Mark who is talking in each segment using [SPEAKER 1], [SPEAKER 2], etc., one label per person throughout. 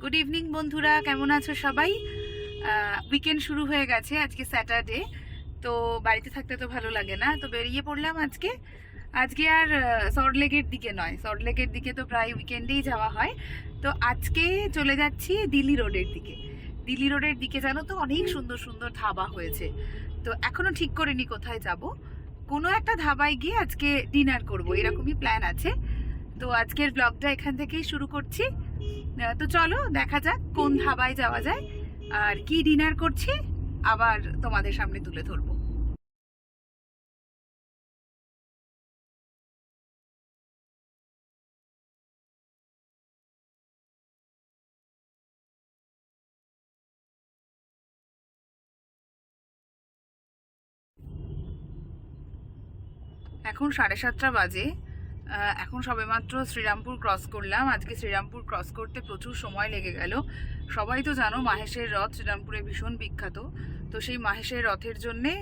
[SPEAKER 1] Good evening বন্ধুরা, কেমন আছো সবাই? উইকেন্ড শুরু হয়ে গেছে, আজকে স্যাটারডে। তো বাড়িতে থাকতে তো ভালো লাগে না, তো বেরিয়ে পড়লাম আজকে আর সল্টলেকের দিকে নয়, সল্টলেকের দিকে তো প্রায় উইকেন্ডেই যাওয়া হয়। তো আজকে চলে যাচ্ছি দিল্লি রোডের দিকে। দিল্লি রোডের দিকে জানো তো অনেক সুন্দর সুন্দর ধাবা হয়েছে। তো এখনো ঠিক করিনি কোথায় যাব, কোনো একটা ধাবায় গিয়ে আজকে ডিনার করব, এরকমই প্ল্যান আছে। তো আজকের ব্লগটা এখান থেকেই শুরু করছি। তো চলো দেখা যাক কোন ধাবায় যাওয়া যায় আর কি ডিনার করছি, আবার তোমাদের সামনে তুলে ধরবো। এখন 7:30 বাজে। এখন সবেমাত্র শ্রীরামপুর ক্রস করলাম। আজকে শ্রীরামপুর ক্রস করতে প্রচুর সময় লেগে গেল। সবাই তো জানো মাহেশের রথ শ্রীরামপুরে ভীষণ বিখ্যাত। তো সেই মাহেশের রথের জন্যে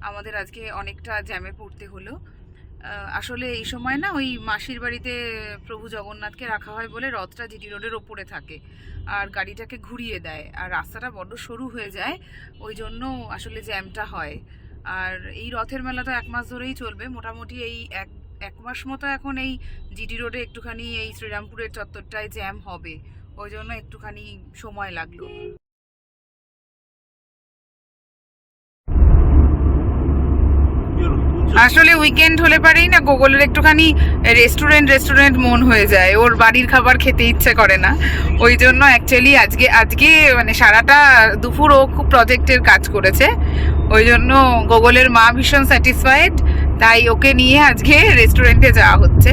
[SPEAKER 1] আমাদের আজকে অনেকটা জ্যামে পড়তে হলো। আসলে এই সময় না ওই মাসির বাড়িতে প্রভু জগন্নাথকে রাখা হয় বলে রথটা জিটি রোডের ওপরে থাকে আর গাড়িটাকে ঘুরিয়ে দেয়, আর রাস্তাটা বড্ড সরু হয়ে যায়, ওই জন্য আসলে জ্যামটা হয়। আর এই রথের মেলা তো 1 মাস ধরেই চলবে মোটামুটি। এই এক মাস মতো এখন এই জিটি রোডে একটুখানি এই শ্রীরামপুরের চত্বরটায় জ্যাম হবে, ওই জন্য একটুখানি সময় লাগলো। আসলে উইকেন্ড হলে পারেই না গুগলের একটুখানি রেস্টুরেন্ট মন হয়ে যায়, ওর বাড়ির খাবার খেতে ইচ্ছে করে না। ওই জন্য অ্যাকচুয়ালি আজকে মানে সারাটা দুপুর ও খুব প্রজেক্টের কাজ করেছে, ওই জন্য গুগলের মা ভীষণ স্যাটিসফাইড, তাই ওকে নিয়ে আজকে রেস্টুরেন্টে যাওয়া হচ্ছে।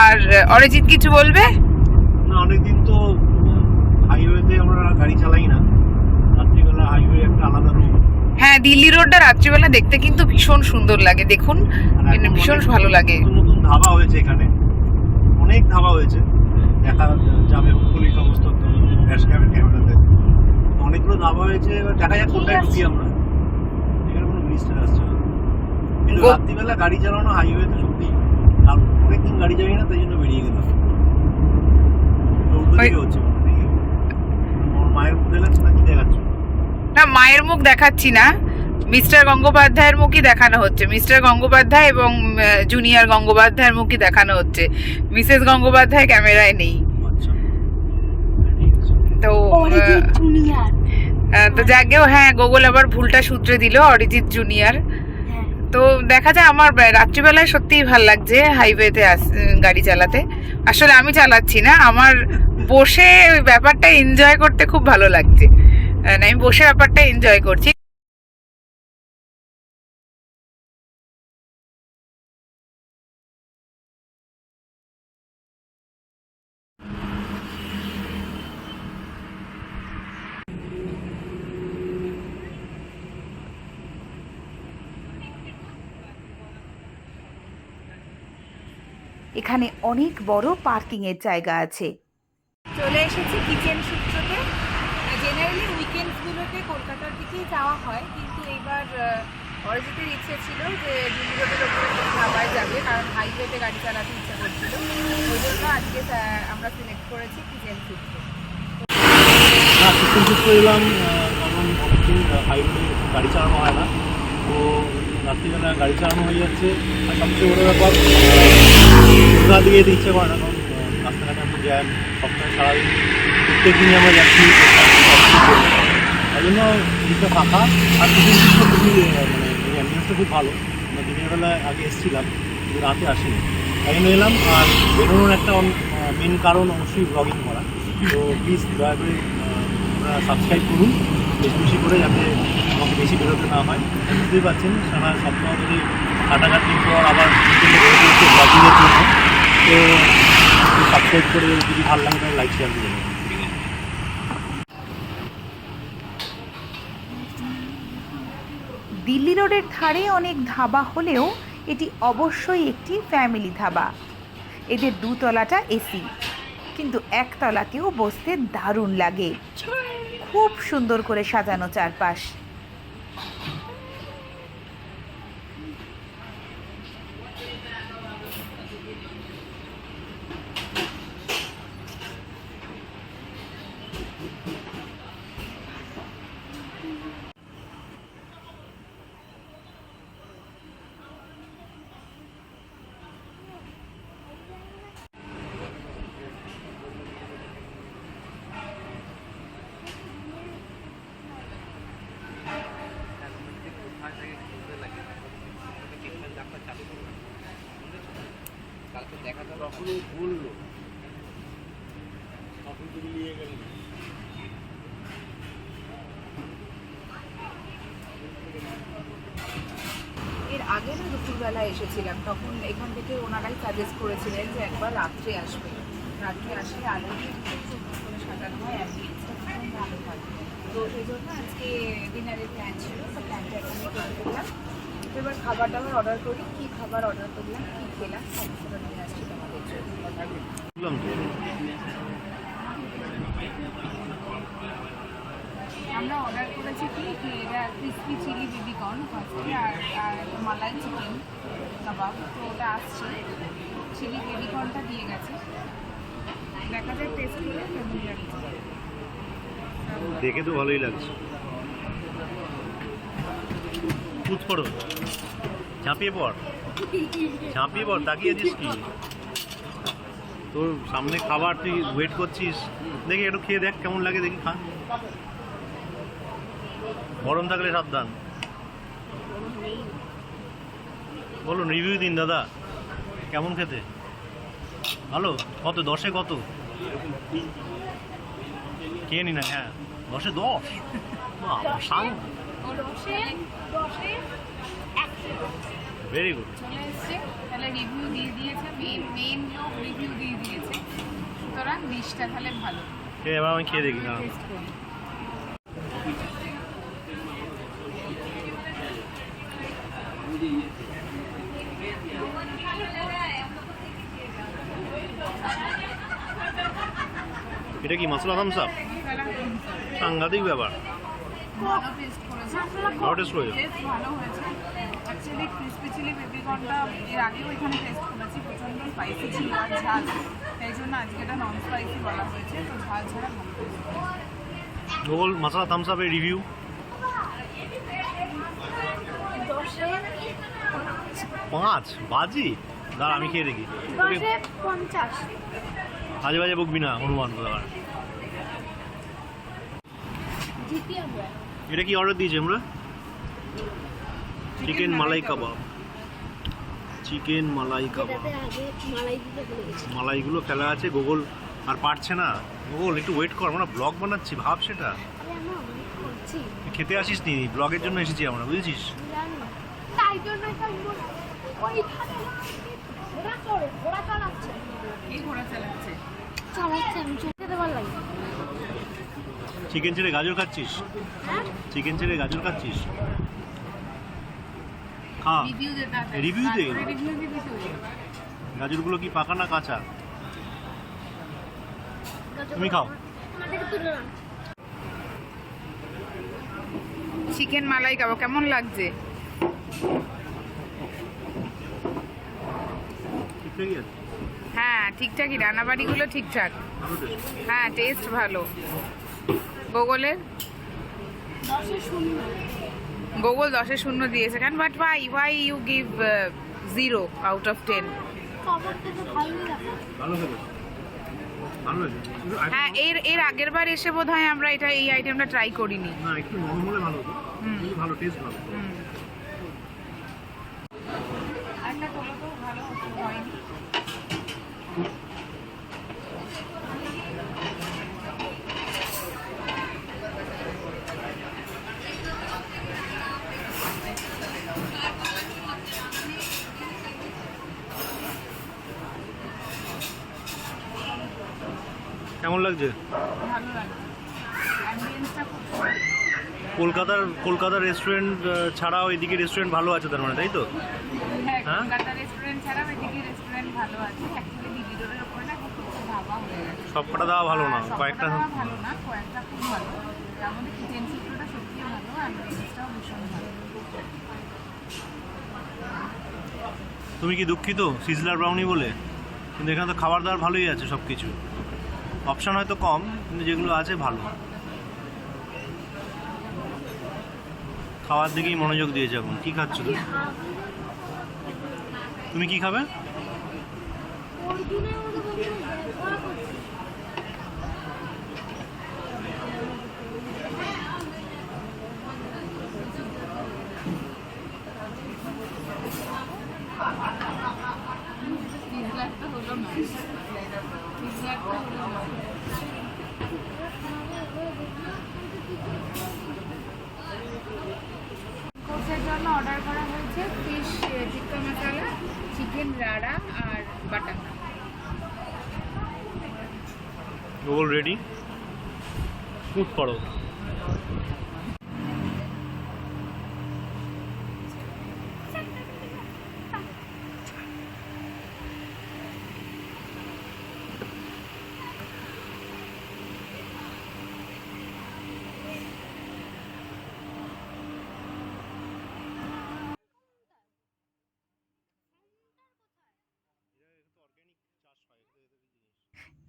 [SPEAKER 1] আর অরিজিৎ কিছু বলবে
[SPEAKER 2] না? অনেকদিন তো হাইওয়েতে আমরা গাড়ি চালাই না, রাত্রিবেলা হাইওয়ে একটা আলাদা রূপ।
[SPEAKER 1] হ্যাঁ, দিল্লি রোডটা রাত্রিবেলা দেখতে কিন্তু ভীষণ সুন্দর লাগে, দেখুন ভীষণ ভালো লাগে।
[SPEAKER 2] নতুন ধাবা হয়েছে এখানে, অনেক ধাবা হয়েছে, দেখা যাবে পুলিশ সমস্ত গ্যাস ক্যামেরাতে অনেকগুলো ধাবা হয়েছে। এবার দেখা যাক কোনটায় ঢুকি আমরা। এখানে কোনো মিনিস্টার আসছে না, কিন্তু রাত্রিবেলা গাড়ি চালানো হাইওয়েতে সত্যি অনেকদিন গাড়ি চালাই না, তাই জন্য বেরিয়ে গেলাম। হচ্ছে মায়ের মুখ দেখাচ্ছ না? কি দেখাচ্ছ?
[SPEAKER 1] না, মায়ের মুখ দেখাচ্ছি না, মিস্টার গঙ্গোপাধ্যায়ের মুখই দেখানো হচ্ছে। মিস্টার গঙ্গোপাধ্যায় এবং জুনিয়র গঙ্গোপাধ্যায়ের মুখই দেখানো হচ্ছে, মিসেস গঙ্গোপাধ্যায় ক্যামেরায় নেই। তো তো যাকেও, হ্যাঁ গুগল আবার ভুলটা শুধরে দিল, অরিজিৎ জুনিয়র। তো দেখা যায় আমার রাত্রিবেলায় সত্যিই ভাল লাগছে হাইওয়েতে গাড়ি চালাতে। আসলে আমি চালাচ্ছি না, আমার বসে ব্যাপারটা এনজয় করতে খুব ভালো লাগছে, আমি বসে ব্যাপারটা এনজয় করছি। এখানে অনেক বড় পার্কিং এর জায়গা আছে। চলে এসেছি কিচেন সূত্রতে। জেনারেলি উইকেন্ডসগুলোতে কলকাতার দিকেই যাওয়া হয়, কিন্তু এইবার অরিজিতের ইচ্ছে ছিল যে দিল্লি রোডের ওপরে ধাবায় যাবে, কারণ হাইওয়েতে গাড়ি চালাতে ইচ্ছা করছিল, ওই জন্য আজকে আমরা সিলেক্ট করেছি কিচেন সূত্র।
[SPEAKER 2] কিচেন সূত্র এলাম কারণ অনেকদিন হাইওয়ে গাড়ি চালানো হয় না, তো রাত্রিবেলা গাড়ি চালানো হয়ে যাচ্ছে। আর সবচেয়ে বড় ব্যাপার রাত দিকে যেতে ইচ্ছে করে না, কারণ রাস্তাঘাটে এত জ্যাম, সপ্তাহে সারাদিন প্রত্যেক দিনই আমরা যাচ্ছি, তাই জন্য দিকটা ফাঁকা। আর কিচেন সূত্র খুবই মানে অ্যাম্বিয়েন্সটা খুব ভালো। আমরা দিনের বেলায় আগে এসেছিলাম, কিন্তু রাতে আসিনি, তাই জন্য এলাম। আর বেরোনোর একটা মেন কারণ অবশ্যই ব্লগিং করা। তো প্লিজ দয়া করে আপনারা সাবস্ক্রাইব করুন বেশি বেশি করে, যাতে আমাকে বেশি বেরোতে না হয়। বুঝতেই পারছেন সারা সপ্তাহ ধরে কাটাকাটির পর আবার বিকেলে বেরোতে হচ্ছে ব্লগিংয়ের জন্য। তো সাবস্ক্রাইব করে যদি ভালো লাগে তাহলে লাইক শেয়ার দিয়ে দেবেন।
[SPEAKER 1] দিল্লি রোডের ধারে অনেক ধাবা হলেও এটি অবশ্যই একটি ফ্যামিলি ধাবা। এদের 2 তলাটা এসি, কিন্তু 1 তলাতেও বসতে দারুণ লাগে, খুব সুন্দর করে সাজানো চারপাশ।
[SPEAKER 2] তখনও বললো তখন তুমি নিয়ে গেলেন।
[SPEAKER 1] এর আগে না দুপুরবেলা এসেছিলাম, তখন এখান থেকে ওনারাই সাজেস্ট করেছিলেন যে একবার রাত্রে আসবে, রাত্রে আসলে আলো দিয়ে করে সাজানো হয়, অ্যাম্বিয়েন্সটা খুব ভালো থাকে। তো সেই জন্য আজকে ডিনারের প্ল্যান ছিল, তো প্ল্যানটা এখানে করে দিলাম। তো এবার খাবার দাবার অর্ডার করি, কী খাবার অর্ডার করলাম, কী খেলাম সমস্তটা নিয়ে আসছি তোমাদের জন্য। আমরা অর্ডার করেছি কি এটা ক্রিসপি চিলি বেবিকর্ন ফার্স্টে, আর মালাই চিকেন কাবাব, তো ওটা আসছে। চিলি বেবিকর্নটা দিয়ে গেছে, দেখা যায় টেস্ট করে কেমন লাগছে।
[SPEAKER 2] দেখে তো ভালোই লাগছে। কুচ করো, ঝাঁপিয়ে পড়, ঝাঁপিয়ে পড়, তাকিয়ে আছিস কি? তোর সামনে খাবার, তুই ওয়েট করছিস, দেখি একটু খেয়ে দেখ কেমন লাগে, দেখি খা। গরম থাকলে সাবধান। বলুন রিভিউ দিন দাদা, কেমন খেতে? ভালো? কত 10-এ কত? খেয়ে নি না? হ্যাঁ 10-এ 10। Very good.
[SPEAKER 1] চলে এসছে, তাহলে রিভিউ দিয়ে দিয়েছে, মেন লোক রিভিউ দিয়ে দিয়েছে, সুতরাং ডিশটা তাহলে ভালো।
[SPEAKER 2] এবার আমি খেয়ে দেখি না।
[SPEAKER 1] টেস্ট করি।
[SPEAKER 2] এটা কি মশলা থামস আপ? সাংঘাতিক ব্যাপার।
[SPEAKER 1] ভালো টেস্ট করেছে,
[SPEAKER 2] ভালো টেস্ট করেছে,
[SPEAKER 1] টেস্ট ভালো হয়েছে। অ্যাকচুয়ালি ক্রিসপি চিলি বেবিকর্নটা এর আগেও এখানে টেস্ট করেছি, প্রচণ্ড স্পাইসি ছিল আর ঝাল, তাই জন্য আজকে এটা নন স্পাইসি বলা হয়েছে, তো ঝাল ছাড়া ভালো টেস্ট।
[SPEAKER 2] গুগল মশলা থামস আপের রিভিউ 5 বাজি। দাঁড়া আমি খেয়ে দেখি।
[SPEAKER 3] 10-50
[SPEAKER 2] বাজে বাজে বকবি না, হনুমান দাদা। এটা কি অর্ডার দিয়েছি আমরা? চিকেন মালাই কাবাব, চিকেন মালাই কাবাব। মালাইগুলো ফেলা আছে, গুগল আর পারছে না। গুগল একটু ওয়েট কর, আমরা ব্লগ বানাচ্ছি, ভাব সেটা। খেতে আসিস নি, ব্লগের জন্য এসেছি আমরা, বুঝেছিস?
[SPEAKER 3] তাই জন্য ঘোড়া চালাচ্ছে,
[SPEAKER 1] এই ঘোড়া চালাচ্ছে।
[SPEAKER 3] আমি চলতে ভালো লাগে।
[SPEAKER 2] চিকেন ছেড়ে গাজর খাচ্ছিস? চিকেন ছেড়ে গাজর খাচ্ছিস? খা,
[SPEAKER 1] রিভিউ দে,
[SPEAKER 2] রিভিউ দে।
[SPEAKER 1] রিভিউ দিবি তুই।
[SPEAKER 2] গাজরগুলো কি পাকা না কাঁচা? তুমি খাও।
[SPEAKER 1] চিকেন মালাই কাবাব কেমন লাগছে?
[SPEAKER 2] ঠিকঠাকই আছে।
[SPEAKER 1] হ্যাঁ ঠিকঠাকই, রান্নাবাড়িগুলো ঠিকঠাক।
[SPEAKER 2] ভালো টেস্ট।
[SPEAKER 1] হ্যাঁ টেস্ট ভালো। গুগলের 10-এ 0 দিয়েছে, কেন? But why you give 0 out of 10?
[SPEAKER 2] ভালো খেতে, ভালো হয়েছে।
[SPEAKER 1] হ্যাঁ এর আগের বার এসে বোধহয় আমরা এই আইটেমটা ট্রাই করিনি।
[SPEAKER 2] না একটু নরম হলে ভালো হতো, ভালো টেস্ট ভালো।
[SPEAKER 1] একটা তোলা তো ভালো হয়নি।
[SPEAKER 2] কেমন লাগছে?
[SPEAKER 1] ভালো লাগছে, অ্যাম্বিয়েন্সটা খুব
[SPEAKER 2] কলকাতার রেস্টুরেন্ট ছাড়া ওইদিকে রেস্টুরেন্ট ভালো আছে তার মানে, তাই তো?
[SPEAKER 1] হ্যাঁ,
[SPEAKER 2] হ্যাঁ?
[SPEAKER 1] কলকাতা রেস্টুরেন্ট ছাড়াও এদিকে রেস্টুরেন্ট ভালো আছে। অ্যাকচুয়ালি দিদি রোডের ওপরে না খুব ধাবা হয়ে গেছে।
[SPEAKER 2] সব কটা দেওয়া ভালো না,
[SPEAKER 1] সবকটা
[SPEAKER 2] কয়েকটা।
[SPEAKER 1] দেওয়া ভালো না, কয়েকটা খুব ভালো। তার মধ্যে কিচেন সুত্রটা সত্যিই ভালো, অ্যাম্বিয়েন্সটাও ভীষণ ভালো।
[SPEAKER 2] তুমি কি দুঃখিত সিজলার ব্রাউনি বলে? কিন্তু এখানে তো খাবার দাবার ভালোই আছে, সব কিছু অপশান হয়তো কম, কিন্তু যেগুলো আছে ভালো। খাওয়ার দিকেই মনোযোগ দিয়েছে এখন। কি খাচ্ছ তুমি? তুমি কি খাবে?
[SPEAKER 1] সিজলার তো জন্য অর্ডার করা হয়েছে ফিশ টিক্কা মশলা, চিকেন রাড়া আর বাটার নান।
[SPEAKER 2] রোল রেডি, স্মুথ করো।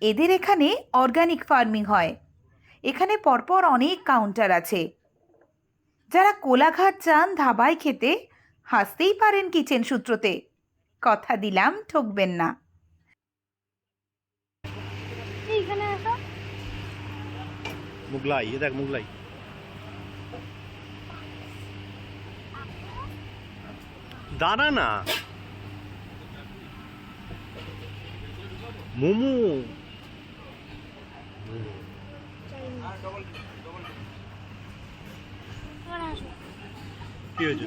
[SPEAKER 4] এদের এখানে অর্গানিক ফার্মিং হয়। এখানে পরপর অনেক কাউন্টার আছে। যারা কোলাঘাট চান ধাবায় খেতে, হাসতেই পারেন কিচেন সূত্রতে। কথা দিলাম ঠকবেন না।
[SPEAKER 3] এইখানে আসো।
[SPEAKER 2] মুগলাই, এ দেখ মুগলাই। দাঁড়া না, মোমো।
[SPEAKER 3] এখানে আসো।
[SPEAKER 2] কি হয়েছে?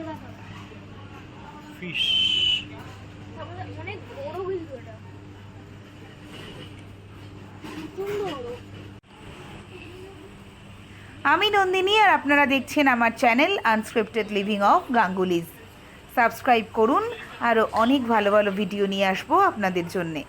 [SPEAKER 2] ফিশ।
[SPEAKER 3] অনেক বড় কিন্তু এটা। প্রচন্ড বড়।
[SPEAKER 4] আমি নন্দিনী, আর আপনারা দেখছেন আমার channel unscripted living of Gangulys. Subscribe করুন, আরও অনেক ভালো ভালো ভিডিও নিয়ে আসবো আপনাদের জন্যে।